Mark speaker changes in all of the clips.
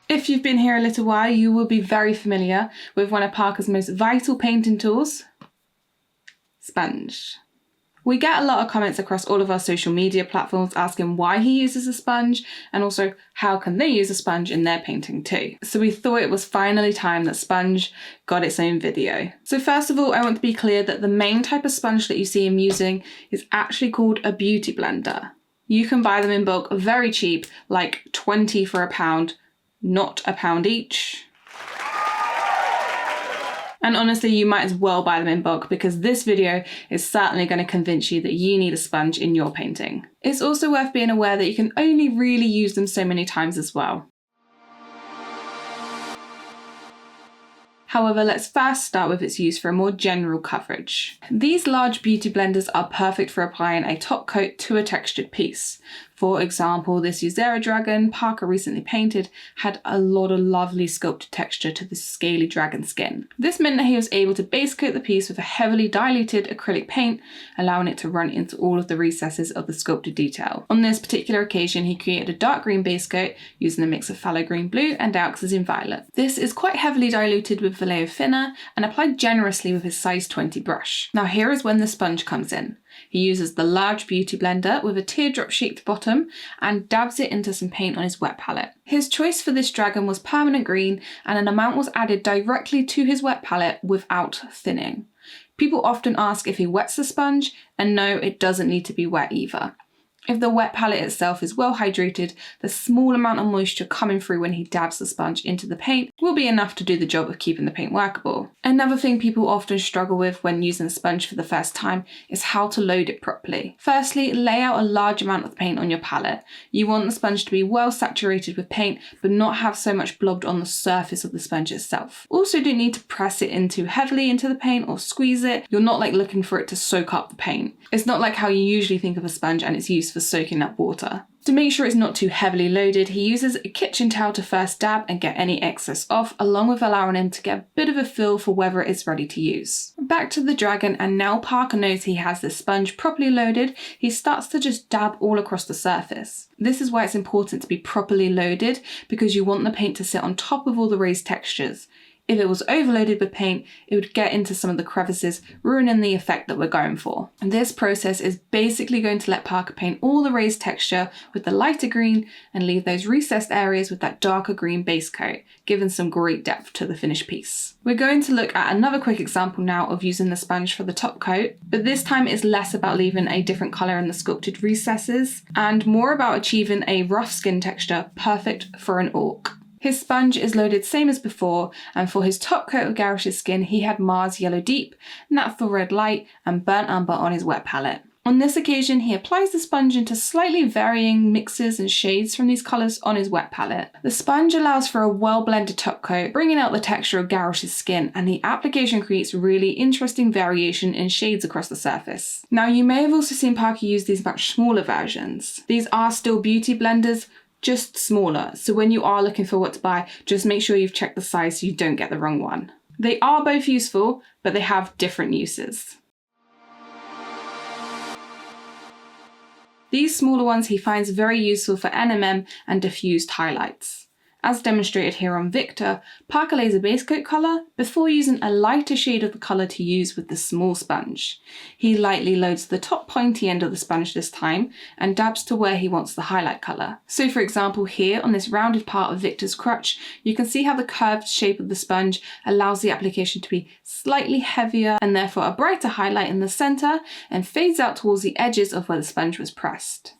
Speaker 1: If you've been here a little while, you will be very familiar with one of Parker's most vital painting tools, sponge. We get a lot of comments across all of our social media platforms asking why he uses a sponge and also how can they use a sponge in their painting too. So we thought it was finally time that sponge got its own video. So first of all, I want to be clear that the main type of sponge that you see him using is actually called a beauty blender. You can buy them in bulk very cheap, like 20 for £1, not £1 each. And honestly, you might as well buy them in bulk because this video is certainly going to convince you that you need a sponge in your painting. It's also worth being aware that you can only really use them so many times as well. However, let's first start with its use for a more general coverage. These large beauty blenders are perfect for applying a top coat to a textured piece. For example, this Uzera dragon Parker recently painted had a lot of lovely sculpted texture to the scaly dragon skin. This meant that he was able to base coat the piece with a heavily diluted acrylic paint, allowing it to run into all of the recesses of the sculpted detail. On this particular occasion, he created a dark green base coat using a mix of phthalo green blue and dioxazine violet. This is quite heavily diluted with Vallejo thinner and applied generously with his size 20 brush. Now here is when the sponge comes in. He uses the large beauty blender with a teardrop shaped bottom and dabs it into some paint on his wet palette. His choice for this dragon was permanent green and an amount was added directly to his wet palette without thinning. People often ask if he wets the sponge, and no, it doesn't need to be wet either. If the wet palette itself is well hydrated, the small amount of moisture coming through when he dabs the sponge into the paint will be enough to do the job of keeping the paint workable. Another thing people often struggle with when using a sponge for the first time is how to load it properly. Firstly, lay out a large amount of paint on your palette. You want the sponge to be well saturated with paint, but not have so much blobbed on the surface of the sponge itself. Also, don't need to press it in too heavily into the paint or squeeze it. You're not looking for it to soak up the paint. It's not like how you usually think of a sponge and its use for soaking up water. To make sure it's not too heavily loaded, he uses a kitchen towel to first dab and get any excess off, along with allowing him to get a bit of a feel for whether it's ready to use. Back to the dragon, and now Parker knows he has this sponge properly loaded, he starts to just dab all across the surface. This is why it's important to be properly loaded, because you want the paint to sit on top of all the raised textures. If it was overloaded with paint, it would get into some of the crevices, ruining the effect that we're going for. And this process is basically going to let Parker paint all the raised texture with the lighter green and leave those recessed areas with that darker green base coat, giving some great depth to the finished piece. We're going to look at another quick example now of using the sponge for the top coat, but this time it's less about leaving a different colour in the sculpted recesses and more about achieving a rough skin texture perfect for an orc. His sponge is loaded same as before, and for his top coat of Garish's skin, he had Mars Yellow Deep, Natural Red Light, and Burnt Umber on his wet palette. On this occasion, he applies the sponge into slightly varying mixes and shades from these colours on his wet palette. The sponge allows for a well-blended top coat, bringing out the texture of Garish's skin, and the application creates really interesting variation in shades across the surface. Now, you may have also seen Parker use these much smaller versions. These are still beauty blenders, just smaller, so when you are looking for what to buy, just make sure you've checked the size so you don't get the wrong one. They are both useful, but they have different uses. These smaller ones he finds very useful for NMM and diffused highlights. As demonstrated here on Victor, Parker lays a base coat colour before using a lighter shade of the colour to use with the small sponge. He lightly loads the top pointy end of the sponge this time and dabs to where he wants the highlight colour. So for example here on this rounded part of Victor's crutch, you can see how the curved shape of the sponge allows the application to be slightly heavier and therefore a brighter highlight in the centre and fades out towards the edges of where the sponge was pressed.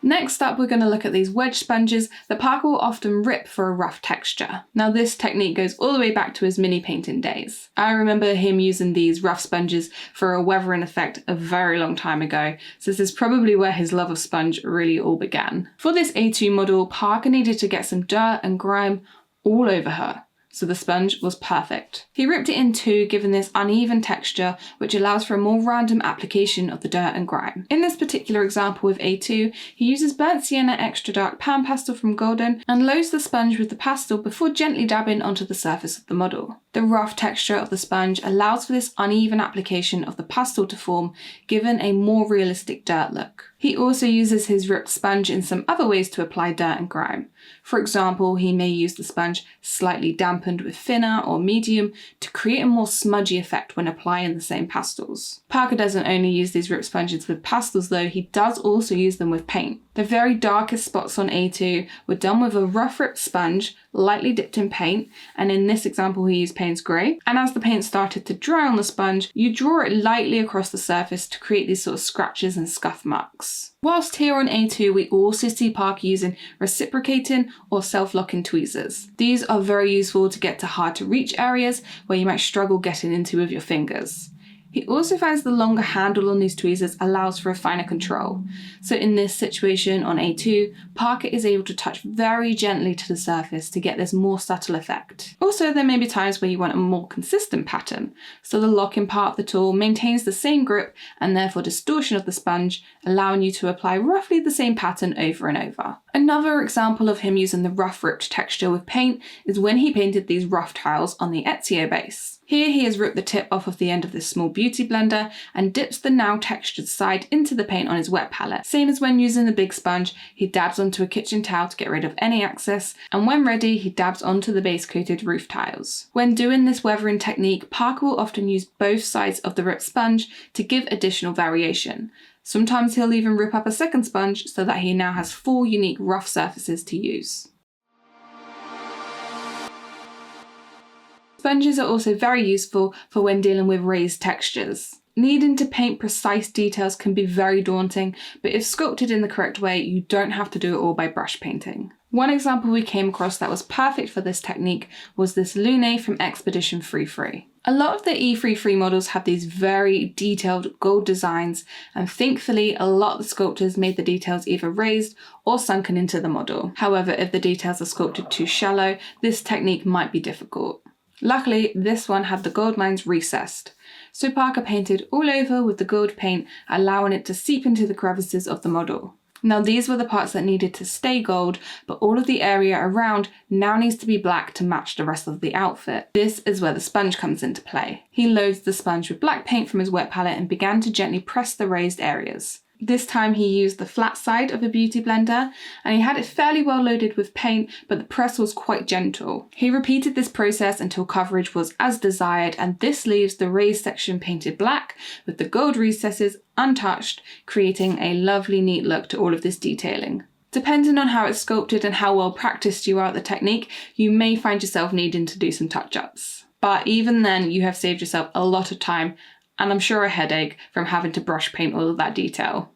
Speaker 1: Next up, we're going to look at these wedge sponges that Parker will often rip for a rough texture. Now this technique goes all the way back to his mini painting days. I remember him using these rough sponges for a weathering effect a very long time ago, so this is probably where his love of sponge really all began. For this A2 model, Parker needed to get some dirt and grime all over her, so the sponge was perfect. He ripped it in two, giving this uneven texture, which allows for a more random application of the dirt and grime. In this particular example with A2, he uses burnt sienna extra dark pan pastel from Golden and loads the sponge with the pastel before gently dabbing onto the surface of the model. The rough texture of the sponge allows for this uneven application of the pastel to form, given a more realistic dirt look. He also uses his ripped sponge in some other ways to apply dirt and grime. For example, he may use the sponge slightly dampened with thinner or medium to create a more smudgy effect when applying the same pastels. Parker doesn't only use these ripped sponges with pastels though, he does also use them with paint. The very darkest spots on A2 were done with a rough ripped sponge, lightly dipped in paint, and in this example he used Payne's Grey. And as the paint started to dry on the sponge, you draw it lightly across the surface to create these sort of scratches and scuff marks. Whilst here on A2, we also see Parker using reciprocating or self-locking tweezers. These are very useful to get to hard to reach areas where you might struggle getting into with your fingers. He also finds the longer handle on these tweezers allows for a finer control. So in this situation on A2, Parker is able to touch very gently to the surface to get this more subtle effect. Also, there may be times where you want a more consistent pattern, so the locking part of the tool maintains the same grip and therefore distortion of the sponge, allowing you to apply roughly the same pattern over and over. Another example of him using the rough ripped texture with paint is when he painted these rough tiles on the Ezio base. Here he has ripped the tip off of the end of this small beauty blender and dips the now textured side into the paint on his wet palette. Same as when using the big sponge, he dabs onto a kitchen towel to get rid of any excess, and when ready he dabs onto the base coated roof tiles. When doing this weathering technique, Parker will often use both sides of the ripped sponge to give additional variation. Sometimes he'll even rip up a second sponge so that he now has 4 unique rough surfaces to use. Sponges are also very useful for when dealing with raised textures. Needing to paint precise details can be very daunting, but if sculpted in the correct way, you don't have to do it all by brush painting. One example we came across that was perfect for this technique was this Lune from Expedition 33. A lot of the E33 models have these very detailed gold designs, and thankfully a lot of the sculptors made the details either raised or sunken into the model. However, if the details are sculpted too shallow, this technique might be difficult. Luckily, this one had the gold lines recessed, so Parker painted all over with the gold paint, allowing it to seep into the crevices of the model. Now these were the parts that needed to stay gold, but all of the area around now needs to be black to match the rest of the outfit. This is where the sponge comes into play. He loads the sponge with black paint from his wet palette and began to gently press the raised areas. This time he used the flat side of a beauty blender and he had it fairly well loaded with paint, but the press was quite gentle. He repeated this process until coverage was as desired, and this leaves the raised section painted black with the gold recesses untouched, creating a lovely neat look to all of this detailing. Depending on how it's sculpted and how well practiced you are at the technique, you may find yourself needing to do some touch-ups. But even then, you have saved yourself a lot of time and I'm sure a headache from having to brush paint all of that detail.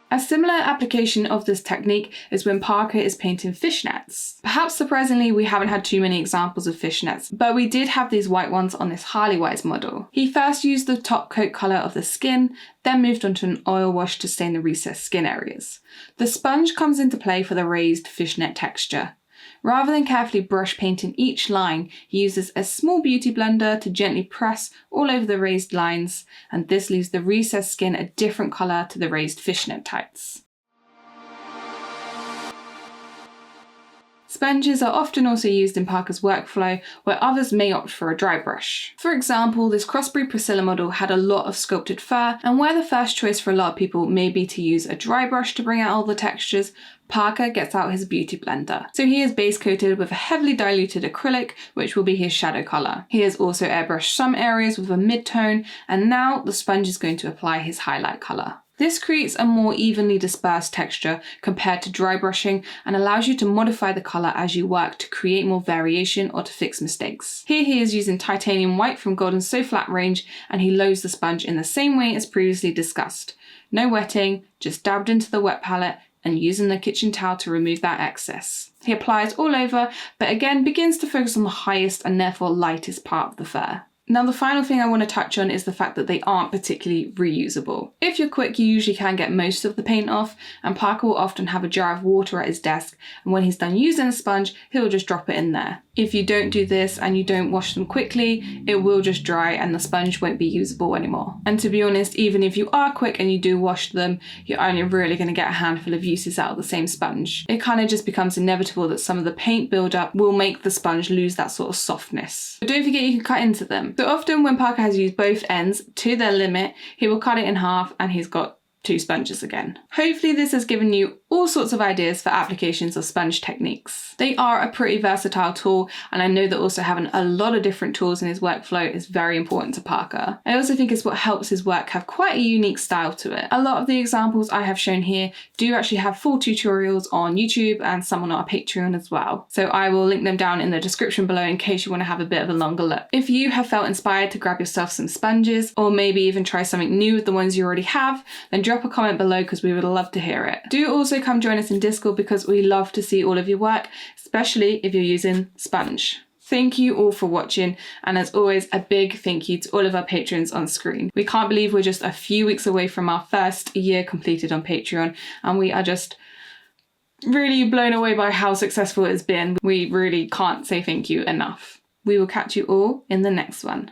Speaker 1: A similar application of this technique is when Parker is painting fishnets. Perhaps surprisingly, we haven't had too many examples of fishnets, but we did have these white ones on this Harley Wise model. He first used the top coat colour of the skin, then moved on to an oil wash to stain the recessed skin areas. The sponge comes into play for the raised fishnet texture. Rather than carefully brush painting each line, he uses a small beauty blender to gently press all over the raised lines, and this leaves the recessed skin a different colour to the raised fishnet tights. Sponges are often also used in Parker's workflow, where others may opt for a dry brush. For example, this Crossbreed Priscilla model had a lot of sculpted fur, and where the first choice for a lot of people may be to use a dry brush to bring out all the textures, Parker gets out his beauty blender. So he is base coated with a heavily diluted acrylic, which will be his shadow colour. He has also airbrushed some areas with a mid-tone, and now the sponge is going to apply his highlight colour. This creates a more evenly dispersed texture compared to dry brushing and allows you to modify the colour as you work to create more variation or to fix mistakes. Here he is using titanium white from Golden So Flat range, and he loads the sponge in the same way as previously discussed. No wetting, just dabbed into the wet palette and using the kitchen towel to remove that excess. He applies all over, but again begins to focus on the highest and therefore lightest part of the fur. Now, the final thing I want to touch on is the fact that they aren't particularly reusable. If you're quick, you usually can get most of the paint off, and Parker will often have a jar of water at his desk, and when he's done using a sponge, he'll just drop it in there. If you don't do this and you don't wash them quickly, it will just dry and the sponge won't be usable anymore. And to be honest, even if you are quick and you do wash them, you're only really going to get a handful of uses out of the same sponge. It kind of just becomes inevitable that some of the paint buildup will make the sponge lose that sort of softness. But don't forget you can cut into them. So often when Parker has used both ends to their limit, he will cut it in half and he's got 2 sponges again. Hopefully this has given you all sorts of ideas for applications of sponge techniques. They are a pretty versatile tool, and I know that also having a lot of different tools in his workflow is very important to Parker. I also think it's what helps his work have quite a unique style to it. A lot of the examples I have shown here do actually have full tutorials on YouTube and some on our Patreon as well. So I will link them down in the description below in case you want to have a bit of a longer look. If you have felt inspired to grab yourself some sponges, or maybe even try something new with the ones you already have, then drop a comment below because we would love to hear it. Do also come join us in Discord because we love to see all of your work, especially if you're using sponge. Thank you all for watching, and as always, a big thank you to all of our patrons on screen. We can't believe we're just a few weeks away from our first year completed on Patreon, and we are just really blown away by how successful it's been. We really can't say thank you enough. We will catch you all in the next one.